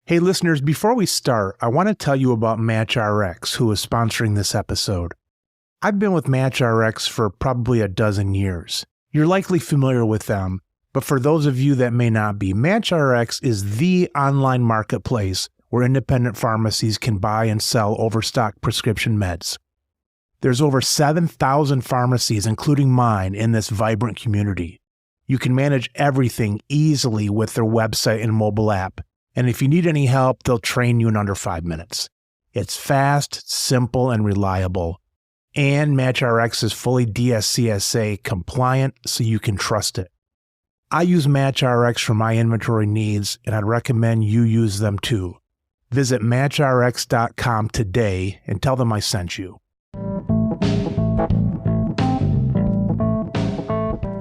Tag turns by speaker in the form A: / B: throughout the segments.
A: Hey listeners, before we start, I want to tell you about ShiftRx, who is sponsoring this episode. I've been with ShiftRx for probably a dozen years. You're likely familiar with them, but for those of you that may not be, ShiftRx is the online marketplace where independent pharmacies can buy and sell overstock prescription meds. There's over 7,000 pharmacies, including mine, in this vibrant community. You can manage everything easily with their website and mobile app. And if you need any help, they'll train you in under 5 minutes. It's fast, simple, and reliable. And ShiftRx is fully DSCSA compliant, so you can trust it. I use ShiftRx for my inventory needs, and I'd recommend you use them too. Visit ShiftRx.com today and tell them I sent you.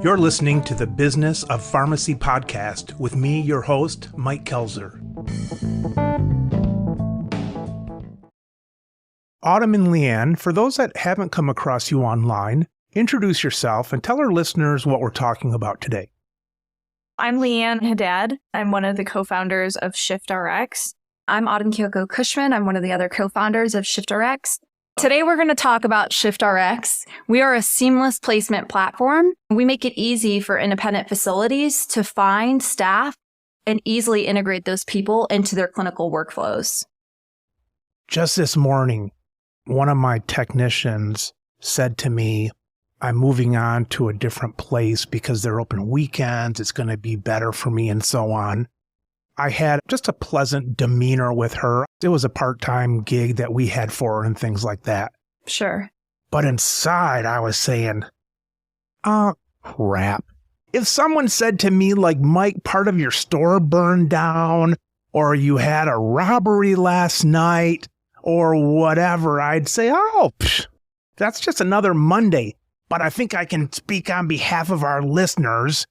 A: You're listening to the Business of Pharmacy podcast with me, your host, Mike Koelzer. Autumn and Leann, for those that haven't come across you online, introduce yourself and tell our listeners what we're talking about today.
B: I'm Leeann Haddad. I'm one of the co-founders of ShiftRx. I'm Autumn-Kyoko Cushman. I'm one of the other co-founders of ShiftRx. Today, we're going to talk about ShiftRx. We are a seamless placement platform. We make it easy for independent facilities to find staff and easily integrate those people into their clinical workflows.
A: Just this morning, one of my technicians said to me, I'm moving on to a different place because they're open weekends. It's going to be better for me and so on. I had just a pleasant demeanor with her. It was a part-time gig that we had for her and things like that.
B: Sure.
A: But inside, I was saying, oh, crap. If someone said to me, like, Mike, part of your store burned down, or you had a robbery last night, or whatever, I'd say, oh, that's just another Monday. But I think I can speak on behalf of our listeners.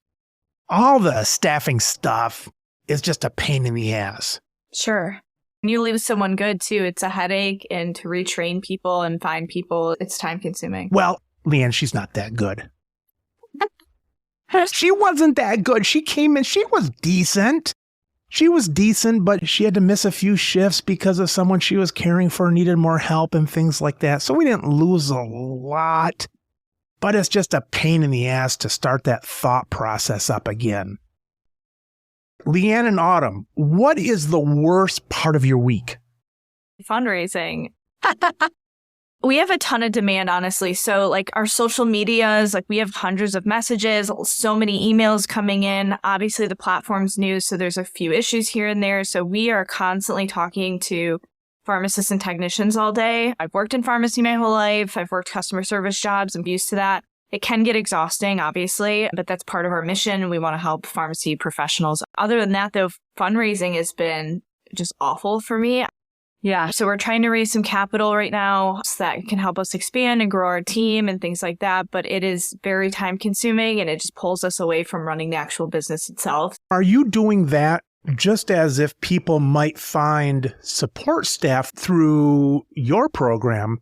A: All the staffing stuff is just a pain in the ass.
B: Sure. And you leave someone good, too. It's a headache, and to retrain people and find people, it's time-consuming.
A: Well, Leann, she's not that good. She wasn't that good. She came in, she was decent. She was decent, but she had to miss a few shifts because of someone she was caring for needed more help and things like that. So we didn't lose a lot. But it's just a pain in the ass to start that thought process up again. Leann and Autumn, what is the worst part of your week?
B: Fundraising. We have a ton of demand, honestly. So like our social medias, like we have hundreds of messages, so many emails coming in. Obviously the platform's new, so there's a few issues here and there. So we are constantly talking to pharmacists and technicians all day. I've worked in pharmacy my whole life. I've worked customer service jobs. I'm used to that. It can get exhausting, obviously, but that's part of our mission. We want to help pharmacy professionals. Other than that, though, fundraising has been just awful for me. Yeah, so we're trying to raise some capital right now so that can help us expand and grow our team and things like that. But it is very time consuming and it just pulls us away from running the actual business itself.
A: Are you doing that just as if people might find support staff through your program?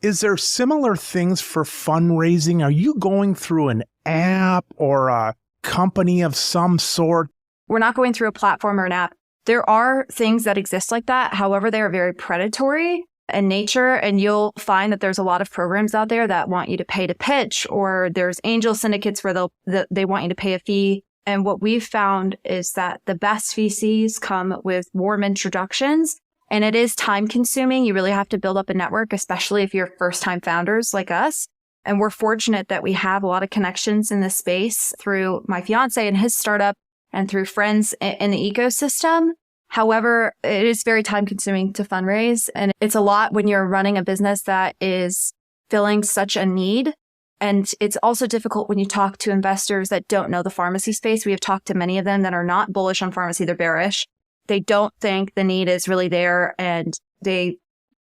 A: Is there similar things for fundraising? Are you going through an app or a company of some sort?
B: We're not going through a platform or an app. There are things that exist like that. However, they are very predatory in nature, and you'll find that there's a lot of programs out there that want you to pay to pitch, or there's angel syndicates where they want you to pay a fee. And what we've found is that the best VCs come with warm introductions. And it is time consuming. You really have to build up a network, especially if you're first time founders like us. And we're fortunate that we have a lot of connections in this space through my fiance and his startup and through friends in the ecosystem. However, it is very time consuming to fundraise. And it's a lot when you're running a business that is filling such a need. And it's also difficult when you talk to investors that don't know the pharmacy space. We have talked to many of them that are not bullish on pharmacy. They're bearish. They don't think the need is really there. And they,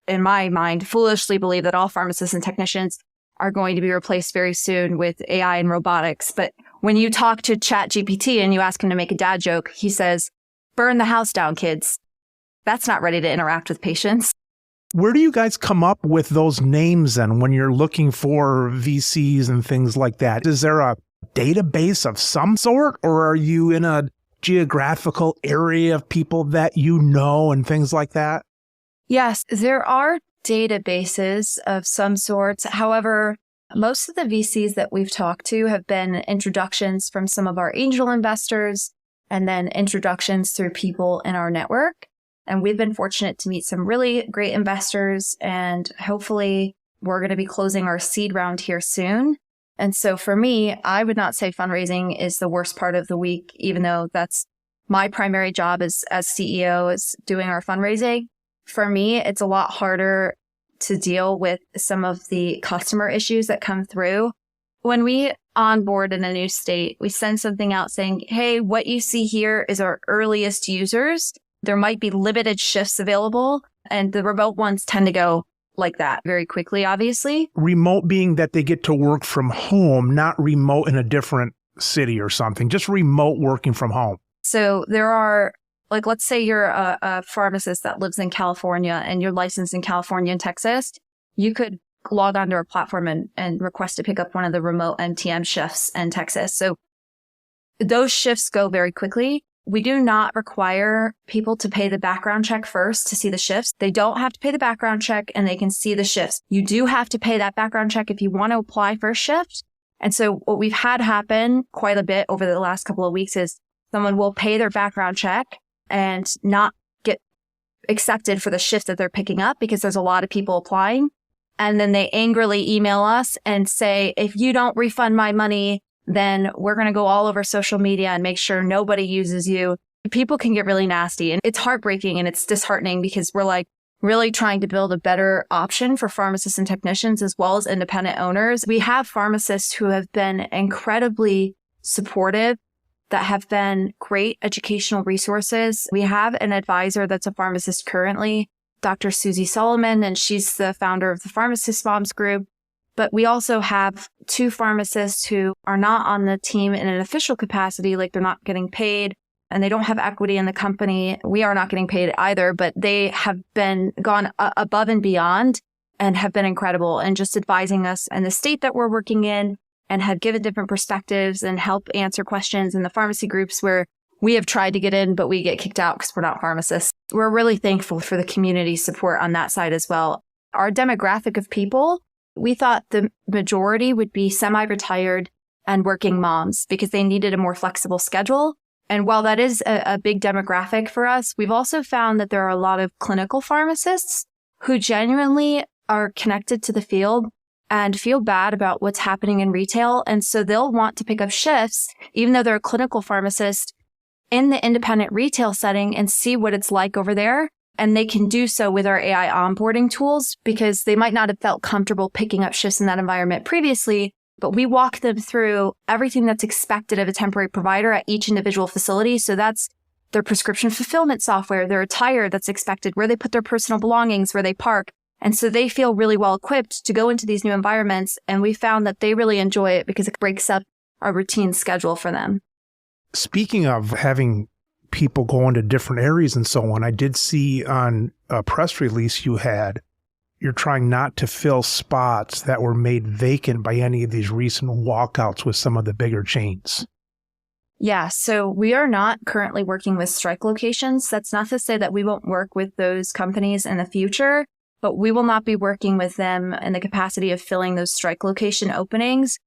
B: in my mind, foolishly believe that all pharmacists and technicians are going to be replaced very soon with AI and robotics. But when you talk to ChatGPT and you ask him to make a dad joke, he says, burn the house down, kids. That's not ready to interact with patients.
A: Where do you guys come up with those names then when you're looking for VCs and things like that? Is there a database of some sort, or are you in a geographical area of people that you know and things like that?
B: Yes, there are databases of some sorts. However, most of the VCs that we've talked to have been introductions from some of our angel investors and then introductions through people in our network. And we've been fortunate to meet some really great investors, and hopefully we're going to be closing our seed round here soon. And so for me, I would not say fundraising is the worst part of the week, even though that's my primary job as CEO is doing our fundraising. For me, it's a lot harder to deal with some of the customer issues that come through. When we onboard in a new state, we send something out saying, hey, what you see here is our earliest users. There might be limited shifts available, and the remote ones tend to go like that very quickly, obviously.
A: Remote being that they get to work from home, not remote in a different city or something, just remote working from home.
B: So there are, like, let's say you're a pharmacist that lives in California and you're licensed in California and Texas. You could log onto our platform and request to pick up one of the remote MTM shifts in Texas. So those shifts go very quickly. We do not require people to pay the background check first to see the shifts. They don't have to pay the background check and they can see the shifts. You do have to pay that background check if you want to apply for a shift. And so what we've had happen quite a bit over the last couple of weeks is someone will pay their background check and not get accepted for the shift that they're picking up because there's a lot of people applying. And then they angrily email us and say, if you don't refund my money, then we're going to go all over social media and make sure nobody uses you. People can get really nasty, and it's heartbreaking and it's disheartening because we're like really trying to build a better option for pharmacists and technicians as well as independent owners. We have pharmacists who have been incredibly supportive, that have been great educational resources. We have an advisor that's a pharmacist currently, Dr. Susie Solomon, and she's the founder of the Pharmacist Moms Group. But we also have 2 pharmacists who are not on the team in an official capacity, like they're not getting paid and they don't have equity in the company. We are not getting paid either, but they have been gone above and beyond and have been incredible and just advising us in the state that we're working in and have given different perspectives and help answer questions in the pharmacy groups where we have tried to get in, but we get kicked out because we're not pharmacists. We're really thankful for the community support on that side as well. Our demographic of people, we thought the majority would be semi-retired and working moms because they needed a more flexible schedule. And while that is a big demographic for us, we've also found that there are a lot of clinical pharmacists who genuinely are connected to the field and feel bad about what's happening in retail. And so they'll want to pick up shifts, even though they're a clinical pharmacist, in the independent retail setting and see what it's like over there. And they can do so with our AI onboarding tools because they might not have felt comfortable picking up shifts in that environment previously, but we walk them through everything that's expected of a temporary provider at each individual facility. So that's their prescription fulfillment software, their attire that's expected, where they put their personal belongings, where they park. And so they feel really well equipped to go into these new environments. And we found that they really enjoy it because it breaks up our routine schedule for them.
A: Speaking of having people go into different areas and so on, I did see on a press release you're trying not to fill spots that were made vacant by any of these recent walkouts with some of the bigger chains.
B: Yeah, so we are not currently working with strike locations. That's not to say that we won't work with those companies in the future, but we will not be working with them in the capacity of filling those strike location openings.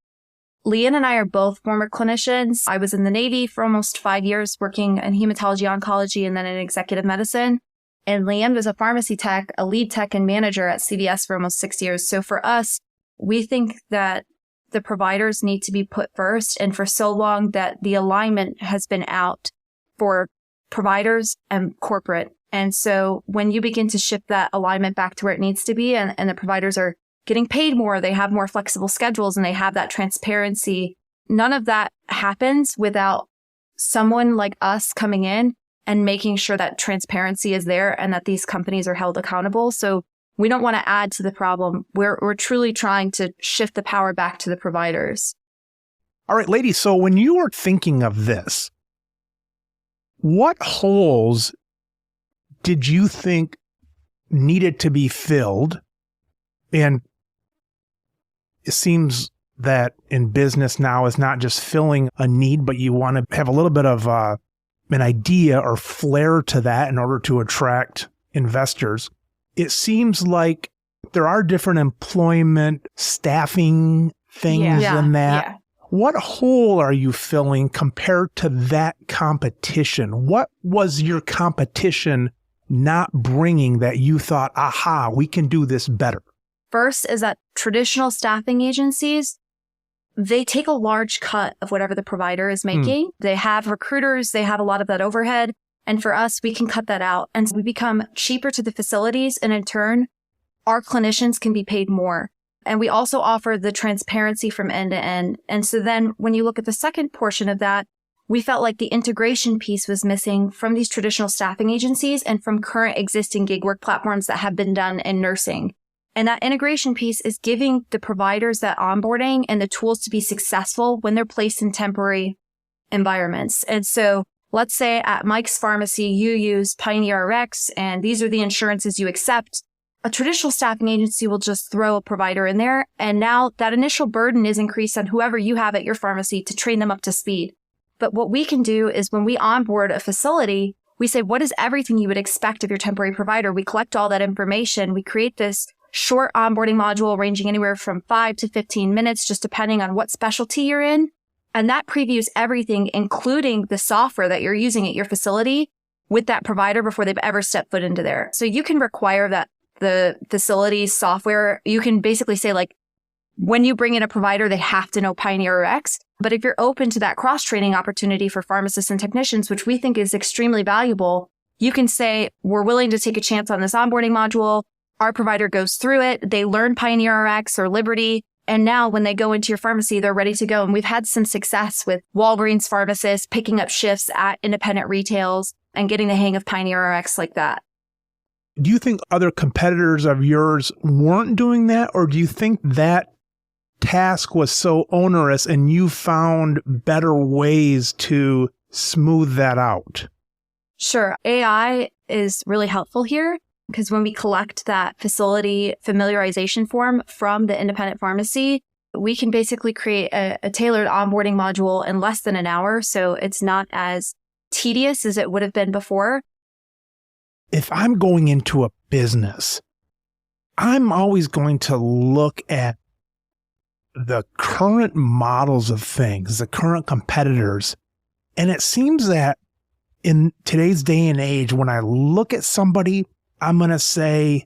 B: Leann and I are both former clinicians. I was in the Navy for almost 5 years working in hematology oncology and then in executive medicine. And Leann was a pharmacy tech, a lead tech and manager at CVS for almost 6 years. So for us, we think that the providers need to be put first. And for so long that the alignment has been out for providers and corporate. And so when you begin to shift that alignment back to where it needs to be and the providers are getting paid more, they have more flexible schedules and they have that transparency, none of that happens without someone like us coming in and making sure that transparency is there and that these companies are held accountable. So we don't want to add to the problem. We're truly trying to shift the power back to the providers.
A: All right, ladies, so when you were thinking of this, what holes did you think needed to be filled? And it seems that in business now, it's not just filling a need, but you want to have a little bit of an idea or flair to that in order to attract investors. It seems like there are different employment staffing things in that.
C: Yeah.
A: What hole are you filling compared to that competition? What was your competition not bringing that you thought, aha, we can do this better?
B: First is that traditional staffing agencies, they take a large cut of whatever the provider is making. They have recruiters, they have a lot of that overhead. And for us, we can cut that out. And we become cheaper to the facilities. And in turn, our clinicians can be paid more. And we also offer the transparency from end to end. And so then when you look at the second portion of that, we felt like the integration piece was missing from these traditional staffing agencies and from current existing gig work platforms that have been done in nursing. And that integration piece is giving the providers that onboarding and the tools to be successful when they're placed in temporary environments. And so let's say at Mike's Pharmacy, you use PioneerRx and these are the insurances you accept. A traditional staffing agency will just throw a provider in there. And now that initial burden is increased on whoever you have at your pharmacy to train them up to speed. But what we can do is when we onboard a facility, we say, what is everything you would expect of your temporary provider? We collect all that information. We create this short onboarding module ranging anywhere from 5 to 15 minutes, just depending on what specialty you're in. And that previews everything, including the software that you're using at your facility with that provider before they've ever stepped foot into there. So you can require that the facility's software, you can basically say like, when you bring in a provider, they have to know PioneerRx. But if you're open to that cross-training opportunity for pharmacists and technicians, which we think is extremely valuable, you can say, we're willing to take a chance on this onboarding module. Our provider goes through it. They learn PioneerRx or Liberty. And now when they go into your pharmacy, they're ready to go. And we've had some success with Walgreens pharmacists picking up shifts at independent retails and getting the hang of PioneerRx like that.
A: Do you think other competitors of yours weren't doing that? Or do you think that task was so onerous and you found better ways to smooth that out?
B: Sure. AI is really helpful here because when we collect that facility familiarization form from the independent pharmacy, we can basically create a tailored onboarding module in less than an hour. So it's not as tedious as it would have been before.
A: If I'm going into a business, I'm always going to look at the current models of things, the current competitors. And it seems that in today's day and age, when I look at somebody, I'm going to say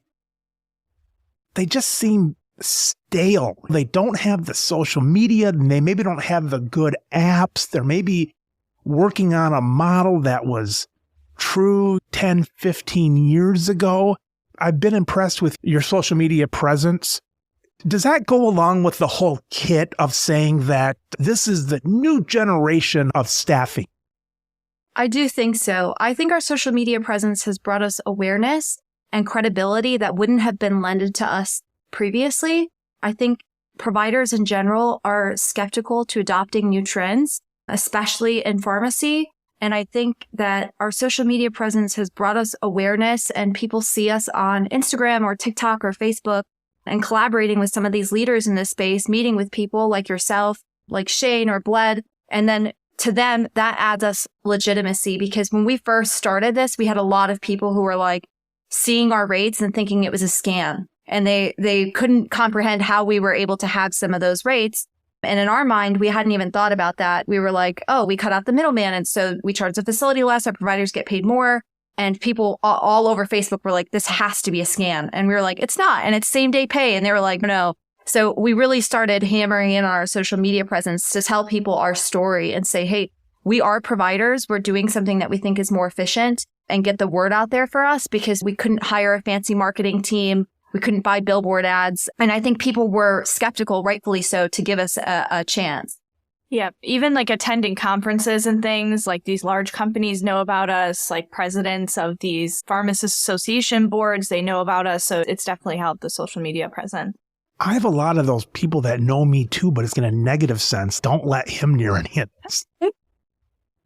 A: they just seem stale. They don't have the social media. They maybe don't have the good apps. They're maybe working on a model that was true 10, 15 years ago. I've been impressed with your social media presence. Does that go along with the whole kit of saying that this is the new generation of staffing?
B: I do think so. I think our social media presence has brought us awareness and credibility that wouldn't have been lended to us previously. I think providers in general are skeptical to adopting new trends, especially in pharmacy. And I think that our social media presence has brought us awareness and people see us on Instagram or TikTok or Facebook and collaborating with some of these leaders in this space, meeting with people like yourself, like Shane or Bled. And then to them, that adds us legitimacy because when we first started this, we had a lot of people who were like seeing our rates and thinking it was a scam. And they couldn't comprehend how we were able to have some of those rates. And in our mind, we hadn't even thought about that. We were like, oh, we cut out the middleman. And so we charge the facility less. Our providers get paid more. And people all over Facebook were like, this has to be a scam. And we were like, it's not. And it's same day pay. And they were like, no. So we really started hammering in on our social media presence to tell people our story and say, hey, we are providers. We're doing something that we think is more efficient and get the word out there for us because we couldn't hire a fancy marketing team. We couldn't buy billboard ads. And I think people were skeptical, rightfully so, to give us a chance.
C: Yeah, even like attending conferences and things, like these large companies know about us, like presidents of these pharmacist association boards, they know about us. So it's definitely helped the social media presence.
A: I have a lot of those people that know me too, but it's in a negative sense. Don't let him near any of this.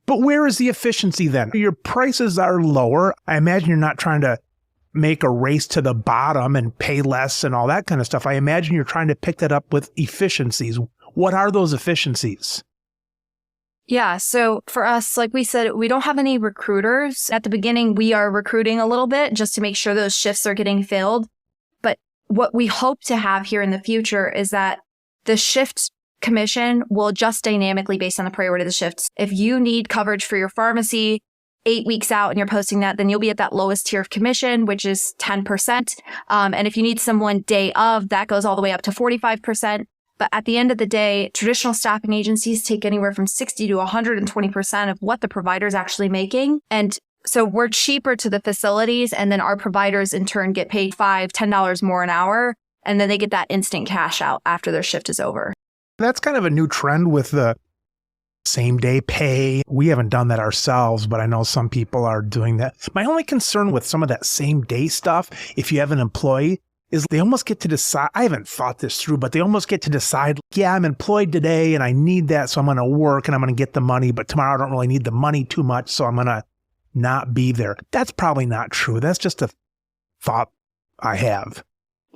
A: But where is the efficiency then? Your prices are lower. I imagine you're not trying to make a race to the bottom and pay less and all that kind of stuff. I imagine you're trying to pick that up with efficiencies. What are those efficiencies?
B: Yeah. So for us, like we said, we don't have any recruiters. At the beginning, we are recruiting a little bit just to make sure those shifts are getting filled. But what we hope to have here in the future is that the shift commission will adjust dynamically based on the priority of the shifts. If you need coverage for your pharmacy 8 weeks out and you're posting that, then you'll be at that lowest tier of commission, which is 10%. And if you need someone day of, that goes all the way up to 45%. But at the end of the day, traditional staffing agencies take anywhere from 60 to 120% of what the provider is actually making. And so we're cheaper to the facilities, and then our providers in turn get paid $5, $10 more an hour. And then they get that instant cash out after their shift is over.
A: That's kind of a new trend with the same day pay. We haven't done that ourselves, but I know some people are doing that. My only concern with some of that same day stuff, if you have an employee, is they almost get to decide, I haven't thought this through, but they almost get to decide, yeah, I'm employed today and I need that, so I'm going to work and I'm going to get the money, but tomorrow I don't really need the money too much, so I'm going to not be there. That's probably not true. That's just a thought I have.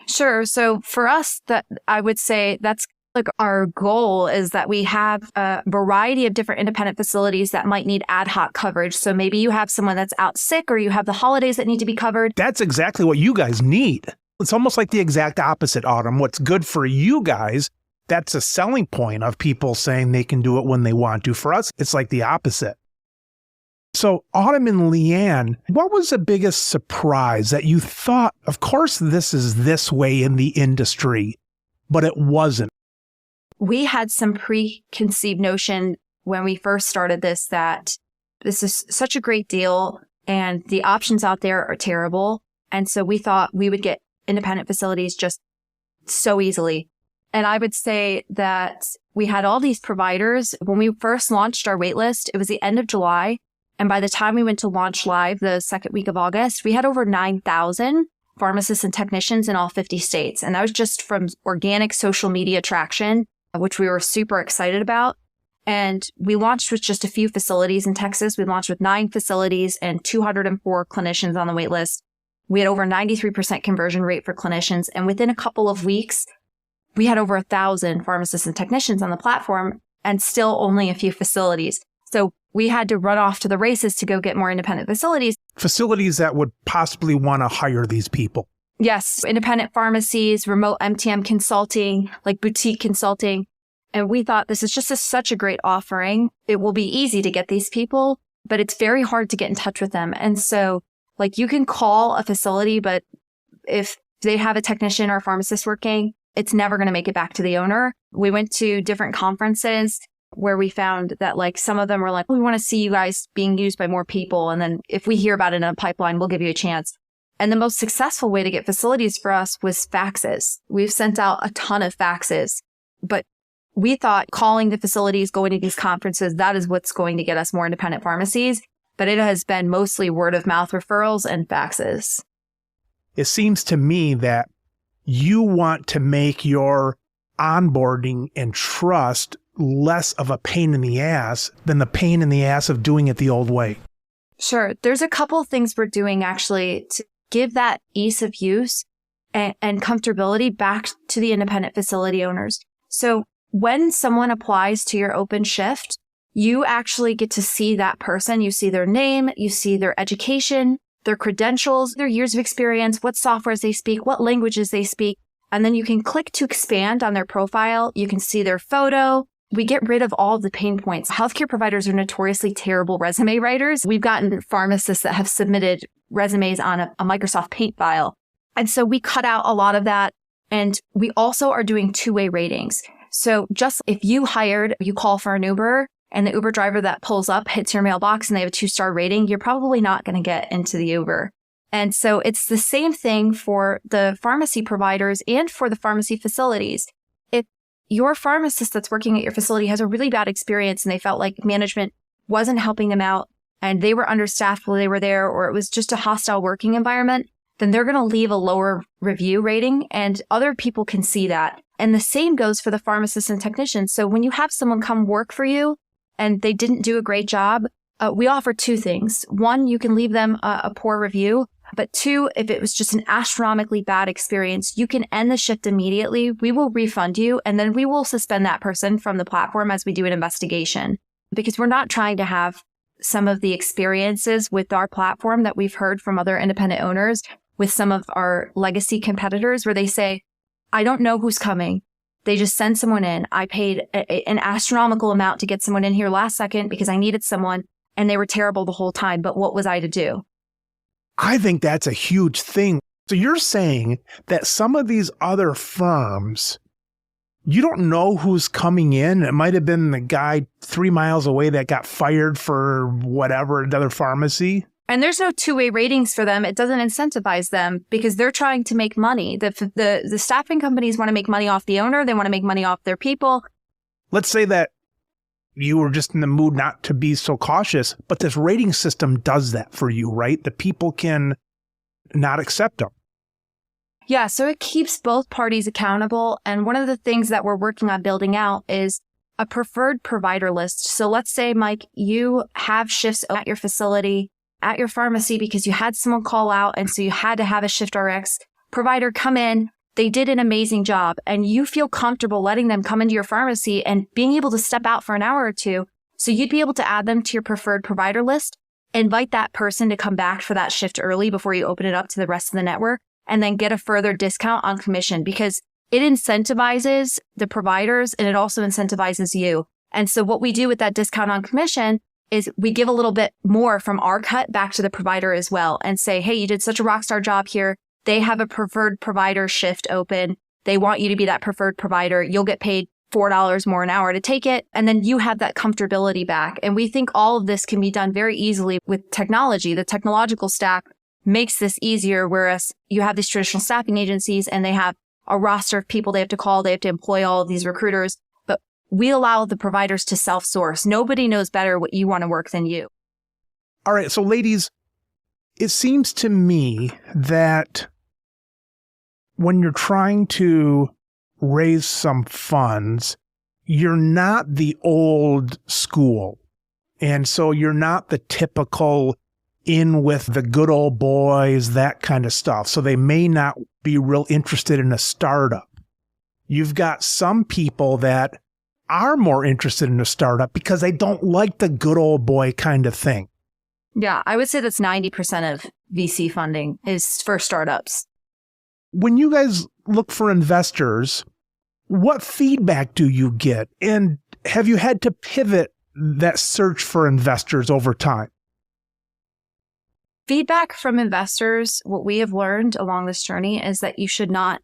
B: Sure. So for us, that I would say that's like our goal is that we have a variety of different independent facilities that might need ad hoc coverage. So maybe you have someone that's out sick or you have the holidays that need to be covered.
A: That's exactly what you guys need. It's almost like the exact opposite, Autumn. What's good for you guys, that's a selling point of people saying they can do it when they want to. For us, it's like the opposite. So Autumn and Leann, what was the biggest surprise that you thought, of course, this is this way in the industry, but it wasn't?
B: We had some preconceived notion when we first started this that this is such a great deal and the options out there are terrible. And so we thought we would get independent facilities just so easily. And I would say that we had all these providers. When we first launched our waitlist, it was the end of July. And by the time we went to launch live the second week of August, we had over 9,000 pharmacists and technicians in all 50 states. And that was just from organic social media traction, which we were super excited about. And we launched with just a few facilities in Texas. We launched with 9 facilities and 204 clinicians on the wait list. We had over 93% conversion rate for clinicians. And within a couple of weeks, we had over 1,000 pharmacists and technicians on the platform and still only a few facilities. So we had to run off to the races to go get more independent facilities.
A: Facilities that would possibly want to hire these people.
B: Yes, independent pharmacies, remote MTM consulting, like boutique consulting. And we thought this is just such a great offering. It will be easy to get these people, but it's very hard to get in touch with them. And so like you can call a facility, but if they have a technician or a pharmacist working, it's never going to make it back to the owner. We went to different conferences where we found that like some of them were like, we want to see you guys being used by more people. And then if we hear about it in a pipeline, we'll give you a chance. And the most successful way to get facilities for us was faxes. We've sent out a ton of faxes, but we thought calling the facilities, going to these conferences, that is what's going to get us more independent pharmacies. But it has been mostly word of mouth referrals and faxes.
A: It seems to me that you want to make your onboarding and trust less of a pain in the ass than the pain in the ass of doing it the old way.
B: Sure. There's a couple of things we're doing actually to give that ease of use and comfortability back to the independent facility owners. So when someone applies to your open shift, you actually get to see that person. You see their name, you see their education, their credentials, their years of experience, what softwares they speak, what languages they speak. And then you can click to expand on their profile. You can see their photo. We get rid of all of the pain points. Healthcare providers are notoriously terrible resume writers. We've gotten pharmacists that have submitted resumes on a Microsoft Paint file. And so we cut out a lot of that. And we also are doing two-way ratings. So just if you call for an Uber and the Uber driver that pulls up hits your mailbox and they have a 2-star rating, you're probably not going to get into the Uber. And so it's the same thing for the pharmacy providers and for the pharmacy facilities. If your pharmacist that's working at your facility has a really bad experience and they felt like management wasn't helping them out and they were understaffed while they were there, or it was just a hostile working environment, then they're going to leave a lower review rating and other people can see that. And the same goes for the pharmacists and technicians. So when you have someone come work for you and they didn't do a great job, we offer 2 things. 1, you can leave them a poor review. But 2, if it was just an astronomically bad experience, you can end the shift immediately. We will refund you, and then we will suspend that person from the platform as we do an investigation. because we're not trying to have some of the experiences with our platform that we've heard from other independent owners with some of our legacy competitors where they say, I don't know who's coming. They just send someone in. I paid an astronomical amount to get someone in here last second because I needed someone and they were terrible the whole time. But what was I to do?
A: I think that's a huge thing. So you're saying that some of these other firms, you don't know who's coming in. It might have been the guy 3 miles away that got fired for whatever, another pharmacy.
B: And there's no two-way ratings for them. It doesn't incentivize them because they're trying to make money. The staffing companies want to make money off the owner. They want to make money off their people.
A: Let's say that you were just in the mood not to be so cautious, but this rating system does that for you, right? The people can not accept them.
B: Yeah, so it keeps both parties accountable. And one of the things that we're working on building out is a preferred provider list. So let's say, Mike, you have shifts at your facility, at your pharmacy, because you had someone call out. And so you had to have a ShiftRx provider come in. They did an amazing job and you feel comfortable letting them come into your pharmacy and being able to step out for an hour or two. So you'd be able to add them to your preferred provider list, invite that person to come back for that shift early before you open it up to the rest of the network, and then get a further discount on commission because it incentivizes the providers and it also incentivizes you. And so what we do with that discount on commission is we give a little bit more from our cut back to the provider as well and say, hey, you did such a rock star job here. They have a preferred provider shift open. They want you to be that preferred provider. You'll get paid $4 more an hour to take it. And then you have that comfortability back. And we think all of this can be done very easily with technology. The technological stack makes this easier, whereas you have these traditional staffing agencies and they have a roster of people they have to call. They have to employ all of these recruiters. But we allow the providers to self-source. Nobody knows better what you want to work than you.
A: All right. So ladies, it seems to me that when you're trying to raise some funds, you're not the old school. And so you're not the typical in with the good old boys, that kind of stuff. So they may not be real interested in a startup. You've got some people that are more interested in a startup because they don't like the good old boy kind of thing.
B: Yeah, I would say that's 90% of VC funding is for startups.
A: When you guys look for investors, what feedback do you get? And have you had to pivot that search for investors over time?
B: Feedback from investors, what we have learned along this journey is that you should not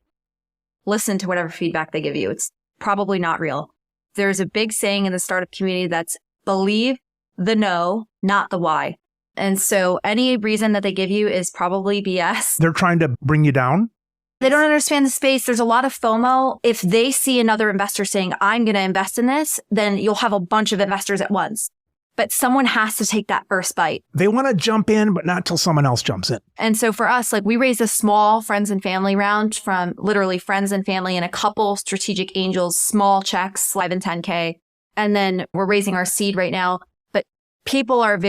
B: listen to whatever feedback they give you. It's probably not real. There's a big saying in the startup community that's believe the no, not the why. And so any reason that they give you is probably BS.
A: They're trying to bring you down?
B: They don't understand the space. There's a lot of FOMO. If they see another investor saying, I'm going to invest in this, then you'll have a bunch of investors at once. But someone has to take that first bite.
A: They want to jump in, but not till someone else jumps in.
B: And so for us, like we raised a small friends and family round from literally friends and family and a couple strategic angels, small checks, 5 and 10K. And then we're raising our seed right now. But people are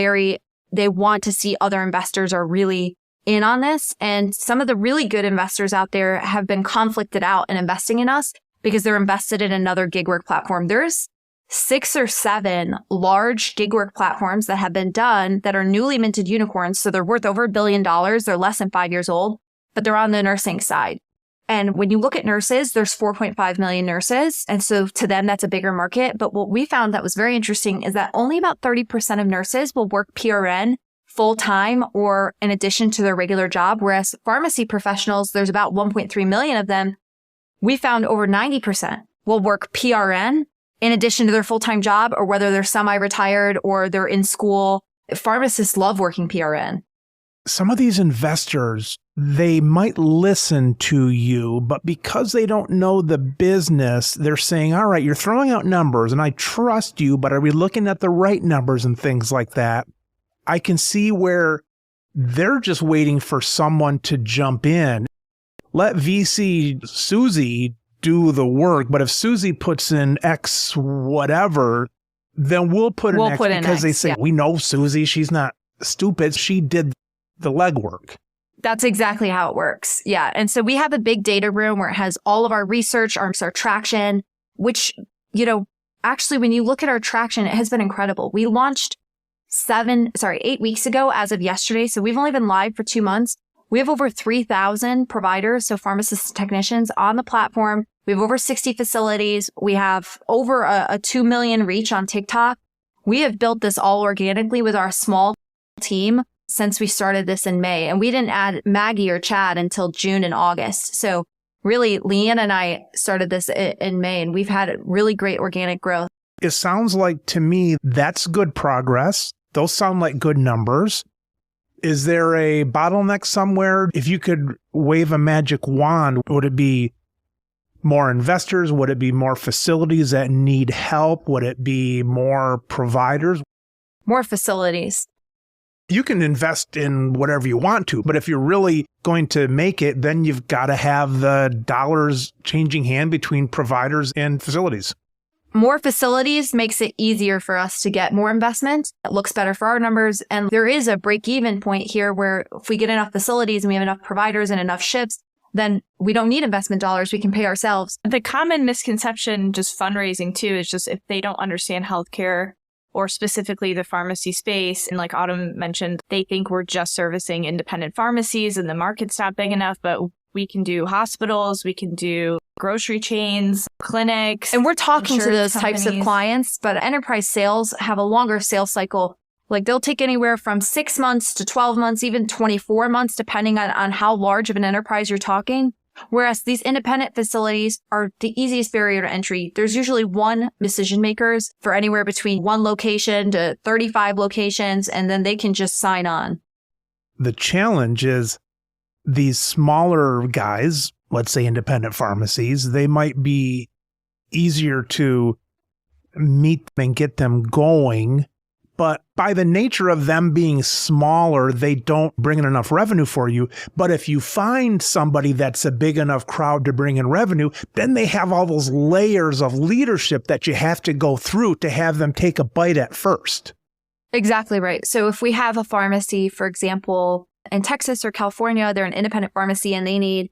B: they want to see other investors are really in on this. And some of the really good investors out there have been conflicted out in investing in us because they're invested in another gig work platform. There's 6 or 7 large gig work platforms that have been done that are newly minted unicorns. So they're worth over $1 billion. They're less than 5 years old, but they're on the nursing side. And when you look at nurses, there's 4.5 million nurses. And so to them, that's a bigger market. But what we found that was very interesting is that only about 30% of nurses will work PRN full-time or in addition to their regular job. Whereas pharmacy professionals, there's about 1.3 million of them. We found over 90% will work PRN in addition to their full-time job, or whether they're semi-retired or they're in school. Pharmacists love working PRN.
A: Some of these investors, they might listen to you, but because they don't know the business, they're saying, all right, you're throwing out numbers and I trust you, but are we looking at the right numbers and things like that? I can see where they're just waiting for someone to jump in. Let VC Susie do the work, but if Susie puts in X whatever, then we'll put in X because they say, we know Susie, she's not stupid. She did the legwork.
B: That's exactly how it works. Yeah. And so we have a big data room where it has all of our research, our traction, which, actually, when you look at our traction, it has been incredible. We launched 8 weeks ago as of yesterday. So we've only been live for 2 months. We have over 3,000 providers, so pharmacists and technicians on the platform. We have over 60 facilities. We have over a 2 million reach on TikTok. We have built this all organically with our small team since we started this in May. And we didn't add Maggie or Chad until June and August. So really, Leann and I started this in May, and we've had really great organic growth.
A: It sounds like to me that's good progress. Those sound like good numbers. Is there a bottleneck somewhere? If you could wave a magic wand, would it be more investors? Would it be more facilities that need help? Would it be more providers?
B: More facilities.
A: You can invest in whatever you want to, but if you're really going to make it, then you've got to have the dollars changing hand between providers and facilities.
B: More facilities makes it easier for us to get more investment. It looks better for our numbers. And there is a break-even point here where if we get enough facilities and we have enough providers and enough shifts, then we don't need investment dollars. We can pay ourselves.
C: The common misconception, just fundraising too, is just if they don't understand healthcare or specifically the pharmacy space. And like Autumn mentioned, they think we're just servicing independent pharmacies and the market's not big enough, but we can do hospitals, we can do grocery chains, clinics.
B: And we're talking to those
C: companies.
B: types of clients, but enterprise sales have a longer sales cycle. Like they'll take anywhere from 6 months to 12 months, even 24 months, depending on how large of an enterprise you're talking. Whereas these independent facilities are the easiest barrier to entry. There's usually one decision makers for anywhere between 1 location to 35 locations, and then they can just sign on.
A: The challenge is these smaller guys, let's say independent pharmacies, they might be easier to meet and get them going. But by the nature of them being smaller, they don't bring in enough revenue for you. But if you find somebody that's a big enough crowd to bring in revenue, then they have all those layers of leadership that you have to go through to have them take a bite at first.
B: Exactly right. So if we have a pharmacy, for example, in Texas or California, they're an independent pharmacy and they need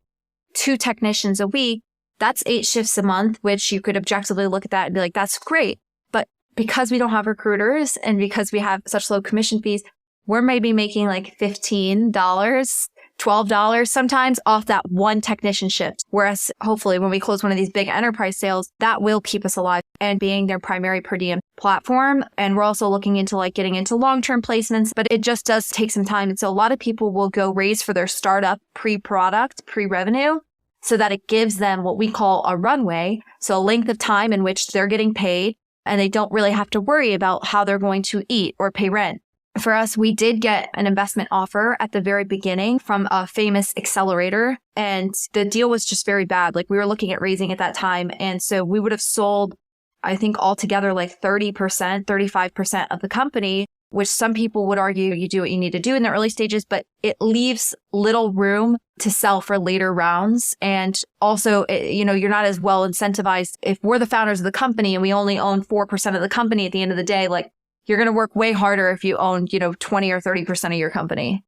B: 2 technicians a week, that's 8 shifts a month, which you could objectively look at that and be like, that's great. But because we don't have recruiters and because we have such low commission fees, we're maybe making like $15, $12 sometimes off that one technician shift. Whereas hopefully when we close one of these big enterprise sales, that will keep us alive and being their primary per diem platform. And we're also looking into like getting into long-term placements, but it just does take some time. And so a lot of people will go raise for their startup pre-product, pre-revenue, so that it gives them what we call a runway. So a length of time in which they're getting paid and they don't really have to worry about how they're going to eat or pay rent. For us, we did get an investment offer at the very beginning from a famous accelerator, and the deal was just very bad. Like we were looking at raising at that time. And so we would have sold, I think altogether like 30%, 35% of the company, which some people would argue you do what you need to do in the early stages, but it leaves little room to sell for later rounds. And also, you're not as well incentivized. If we're the founders of the company and we only own 4% of the company at the end of the day, like you're going to work way harder if you own, 20 or 30% of your company.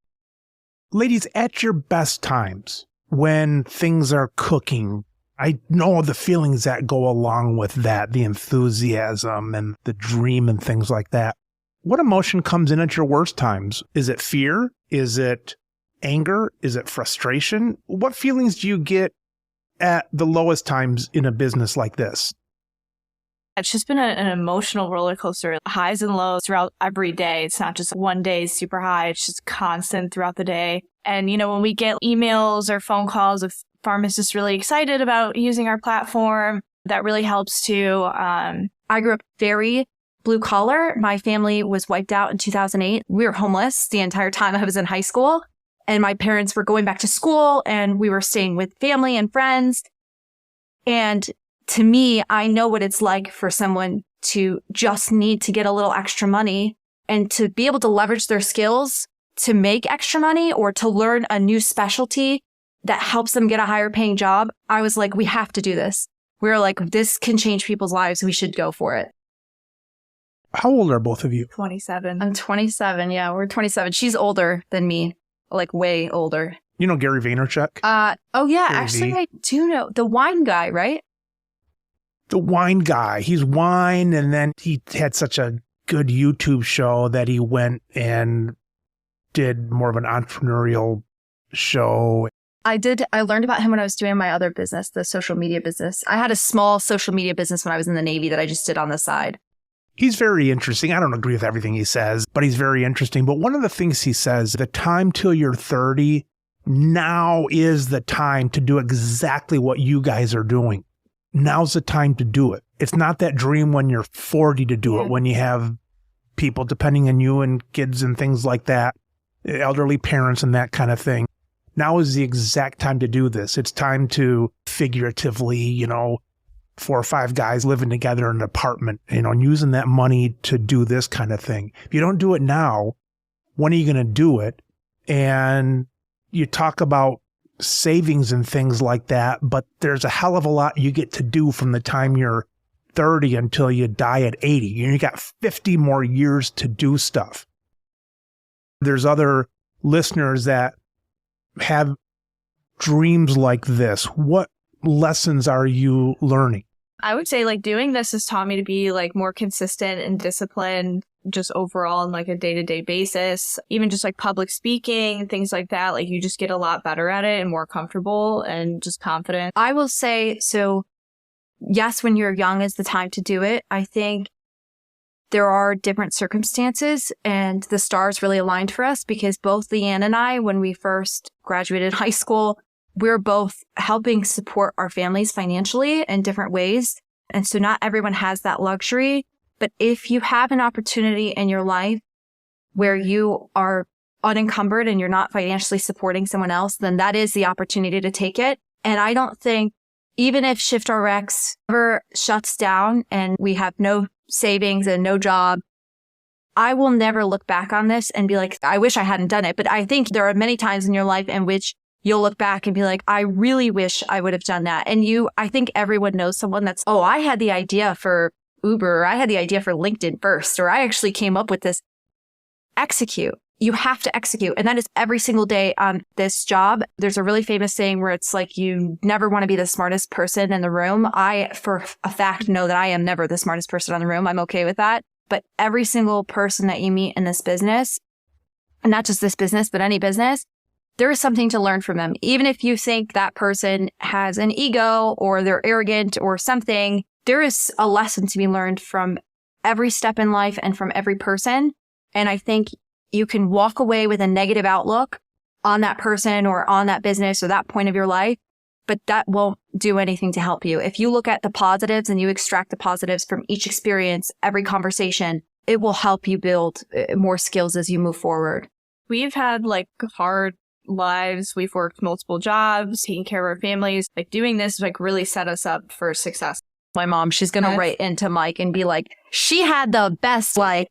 A: Ladies, at your best times, when things are cooking, I know the feelings that go along with that, the enthusiasm and the dream and things like that. What emotion comes in at your worst times? Is it fear? Is it anger? Is it frustration? What feelings do you get at the lowest times in a business like this?
C: It's just been an emotional roller coaster, highs and lows throughout every day. It's not just one day is super high. It's just constant throughout the day. And, when we get emails or phone calls of pharmacists really excited about using our platform, that really helps too. I grew up very blue collar. My family was wiped out in 2008. We were homeless the entire time I was in high school. And my parents were going back to school and we were staying with family and friends. And to me, I know what it's like for someone to just need to get a little extra money and to be able to leverage their skills to make extra money or to learn a new specialty that helps them get a higher paying job. I was like, we have to do this. We were like, this can change people's lives. We should go for it.
A: How old are both of you?
C: 27.
B: I'm 27. Yeah, we're 27. She's older than me, like way older.
A: You know Gary Vaynerchuk?
B: Oh yeah,
A: Gary
B: actually
A: V.
B: I do know the wine guy, right?
A: the wine guy. He's wine, and then he had such a good YouTube show that he went and did more of an entrepreneurial show.
B: I learned about him when I was doing my other business, the social media business. I had a small social media business when I was in the Navy that I just did on the side.
A: He's very interesting. I don't agree with everything he says, but he's very interesting. But one of the things he says, the time till you're 30, now is the time to do exactly what you guys are doing. Now's the time to do it. It's not that dream when you're 40 to do it, when you have people depending on you and kids and things like that, elderly parents and that kind of thing. Now is the exact time to do this. It's time to figuratively, 4 or 5 guys living together in an apartment, and using that money to do this kind of thing. If you don't do it now, when are you going to do it? And you talk about savings and things like that, but there's a hell of a lot you get to do from the time you're 30 until you die at 80. You got 50 more years to do stuff. There's other listeners that have dreams like this. What lessons are you learning?
C: I would say doing this has taught me to be more consistent and disciplined just overall on a day-to-day basis. Even just public speaking, things like that. You just get a lot better at it and more comfortable and just confident.
B: I will say, so yes, when you're young is the time to do it. I think there are different circumstances, and the stars really aligned for us because both Leann and I, when we first graduated high school, we're both helping support our families financially in different ways. And so not everyone has that luxury. But if you have an opportunity in your life where you are unencumbered and you're not financially supporting someone else, then that is the opportunity to take it. And I don't think, even if ShiftRx ever shuts down and we have no savings and no job, I will never look back on this and be like, I wish I hadn't done it. But I think there are many times in your life in which you'll look back and be like, I really wish I would have done that. And I think everyone knows someone that's, I had the idea for Uber, or I had the idea for LinkedIn first, or I actually came up with this. Execute. You have to execute. And that is every single day on this job. There's a really famous saying where it's you never want to be the smartest person in the room. I, for a fact, know that I am never the smartest person in the room. I'm okay with that. But every single person that you meet in this business, and not just this business, but any business, there is something to learn from them. Even if you think that person has an ego or they're arrogant or something, there is a lesson to be learned from every step in life and from every person. And I think you can walk away with a negative outlook on that person or on that business or that point of your life, but that won't do anything to help you. If you look at the positives and you extract the positives from each experience, every conversation, it will help you build more skills as you move forward.
C: We've had hard lives. We've worked multiple jobs, taking care of our families. Doing this really set us up for success.
B: My mom, she's going to write into Mike and be like, she had the best life.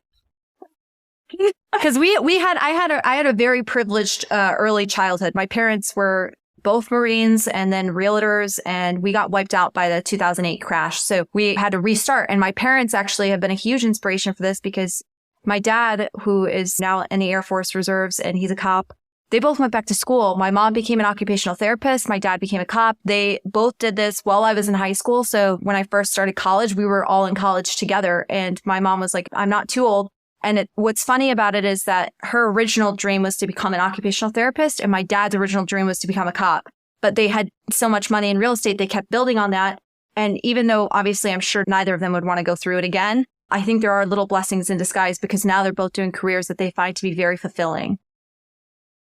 B: Because I had a very privileged early childhood. My parents were both Marines and then realtors, and we got wiped out by the 2008 crash. So we had to restart. And my parents actually have been a huge inspiration for this because my dad, who is now in the Air Force Reserves and he's a cop, they both went back to school. My mom became an occupational therapist. My dad became a cop. They both did this while I was in high school. So when I first started college, we were all in college together. And my mom was like, I'm not too old. And what's funny about it is that her original dream was to become an occupational therapist, and my dad's original dream was to become a cop. But they had so much money in real estate, they kept building on that. And even though obviously I'm sure neither of them would want to go through it again, I think there are little blessings in disguise because now they're both doing careers that they find to be very fulfilling.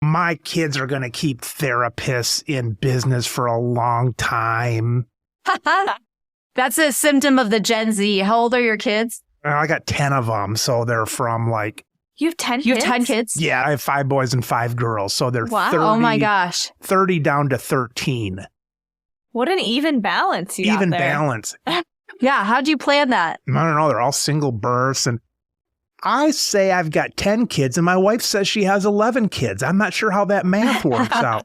A: My kids are going to keep therapists in business for a long time.
B: That's a symptom of the Gen Z. How old are your kids?
A: I got 10 of them, so they're from
C: You have 10 kids?
B: You have 10 kids?
A: Yeah, I have 5 boys and 5 girls, so they're 30.
B: Oh my gosh.
A: 30 down to 13.
C: What an even balance you got there.
A: Even balance.
B: Yeah, how'd you plan that?
A: I don't know, they're all single births, and I say I've got 10 kids, and my wife says she has 11 kids. I'm not sure how that math works out.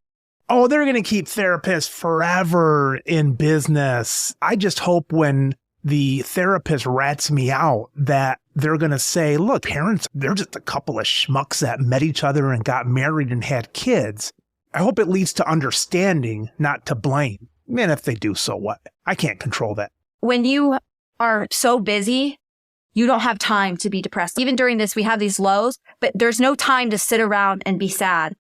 A: Oh, they're going to keep therapists forever in business. I just hope when the therapist rats me out that they're going to say, look, parents, they're just a couple of schmucks that met each other and got married and had kids. I hope it leads to understanding, not to blame. Man, if they do, so what? I can't control that.
B: When you are so busy, you don't have time to be depressed. Even during this, we have these lows, but there's no time to sit around and be sad.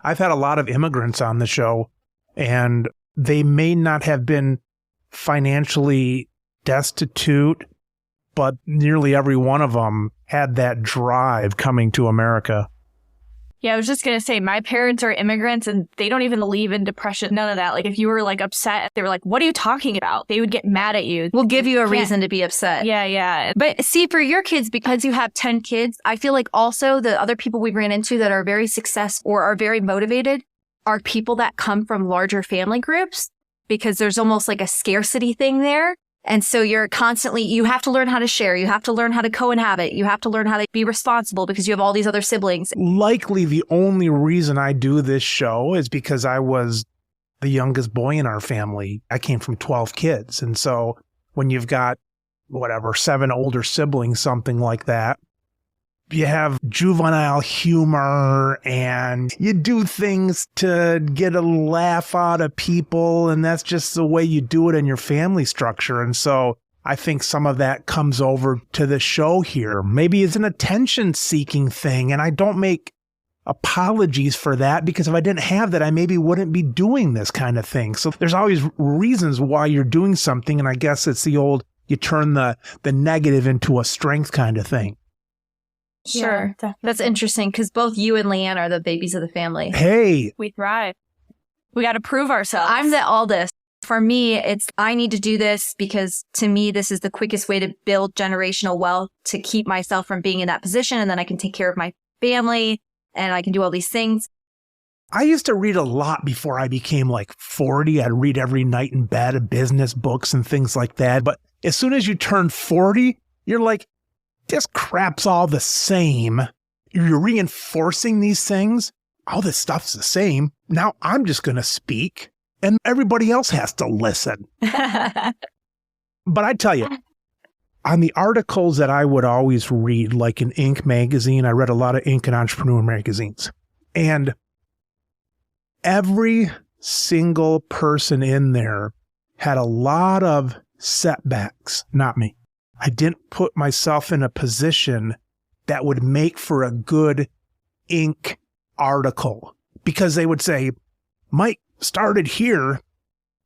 A: I've had a lot of immigrants on the show, and they may not have been financially destitute, but nearly every one of them had that drive coming to America.
C: Yeah, I was just going to say, my parents are immigrants and they don't even believe in depression. None of that. Like, if you were like upset, they were like, what are you talking about? They would get mad at you.
B: We'll give you a reason to be upset.
C: Yeah.
B: But see, for your kids, because you have 10 kids, I feel like also the other people we ran into that are very successful or are very motivated are people that come from larger family groups, because there's almost like a scarcity thing there. And so you're constantly, you have to learn how to share. You have to learn how to co-inhabit. You have to learn how to be responsible because you have all these other siblings.
A: Likely the only reason I do this show is because I was the youngest boy in our family. I came from 12 kids. And so when you've got, 7 older siblings, something like that, you have juvenile humor and you do things to get a laugh out of people. And that's just the way you do it in your family structure. And so I think some of that comes over to the show here. Maybe it's an attention-seeking thing. And I don't make apologies for that, because if I didn't have that, I maybe wouldn't be doing this kind of thing. So there's always reasons why you're doing something. And I guess it's the old, you turn the negative into a strength kind of thing.
B: Sure. Yeah, that's interesting, because both you and Leann are the babies of the family.
A: Hey.
C: We thrive. We got to prove ourselves.
B: I'm the oldest. For me, it's I need to do this because to me, this is the quickest way to build generational wealth, to keep myself from being in that position. And then I can take care of my family and I can do all these things.
A: I used to read a lot before I became like 40. I'd read every night in bed, business books and things like that. But as soon as you turn 40, you're like, this crap's all the same. You're reinforcing these things. All this stuff's the same. Now I'm just going to speak and everybody else has to listen. But I tell you, on the articles that I would always read, like in Inc. magazine, I read a lot of Inc. and Entrepreneur magazines. And every single person in there had a lot of setbacks. Not me. I didn't put myself in a position that would make for a good Inc. article, because they would say, Mike started here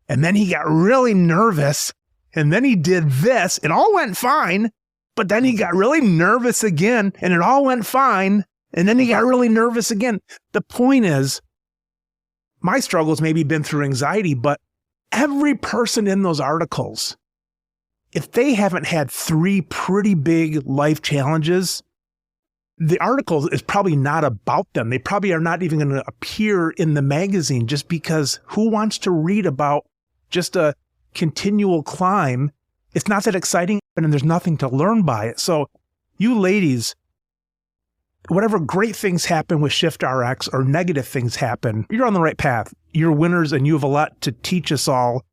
A: and then he got really nervous and then he did this. It all went fine, but then he got really nervous again and it all went fine. And then he got really nervous again. The point is, my struggles maybe been through anxiety, but every person in those articles, if they haven't had 3 pretty big life challenges, the article is probably not about them. They probably are not even going to appear in the magazine, just because who wants to read about just a continual climb? It's not that exciting and there's nothing to learn by it. So you ladies, whatever great things happen with ShiftRx or negative things happen, you're on the right path. You're winners and you have a lot to teach us all.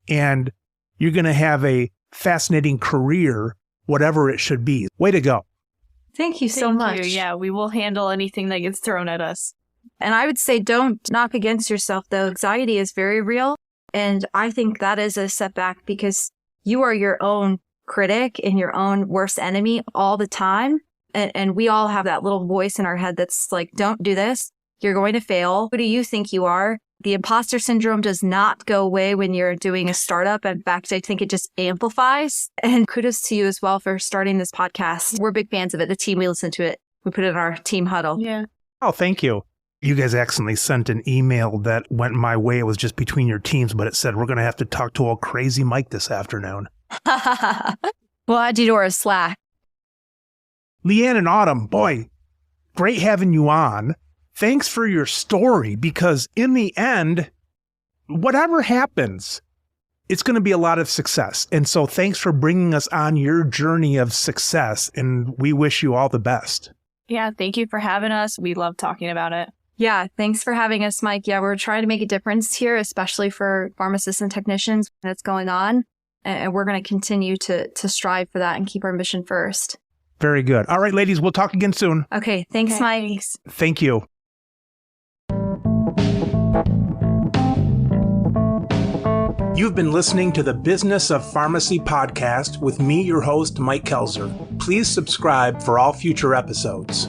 A: And you're going to have a fascinating career, whatever it should be. Way to go.
B: Thank you so much.
C: Yeah, we will handle anything that gets thrown at us.
B: And I would say don't knock against yourself, though. Anxiety is very real. And I think that is a setback, because you are your own critic and your own worst enemy all the time. And we all have that little voice in our head that's like, don't do this. You're going to fail. Who do you think you are? The imposter syndrome does not go away when you're doing a startup. In fact, I think it just amplifies. And kudos to you as well for starting this podcast. We're big fans of it. The team, we listen to it. We put it in our team huddle.
C: Yeah.
A: Oh, thank you. You guys accidentally sent an email that went my way. It was just between your teams, but it said, we're going to have to talk to old crazy Mike this afternoon.
B: We'll add you to our Slack.
A: LeeAnn and Autumn, boy, great having you on. Thanks for your story, because in the end, whatever happens, it's going to be a lot of success. And so thanks for bringing us on your journey of success. And we wish you all the best.
C: Yeah, thank you for having us. We love talking about it.
B: Yeah, thanks for having us, Mike. Yeah, we're trying to make a difference here, especially for pharmacists and technicians that's going on. And we're going to continue to strive for that and keep our mission first.
A: Very good. All right, ladies, we'll talk again soon.
B: Okay, thanks, Mike.
C: Thanks.
A: Thank you. You've been listening to the Business of Pharmacy podcast with me, your host, Mike Koelzer. Please subscribe for all future episodes.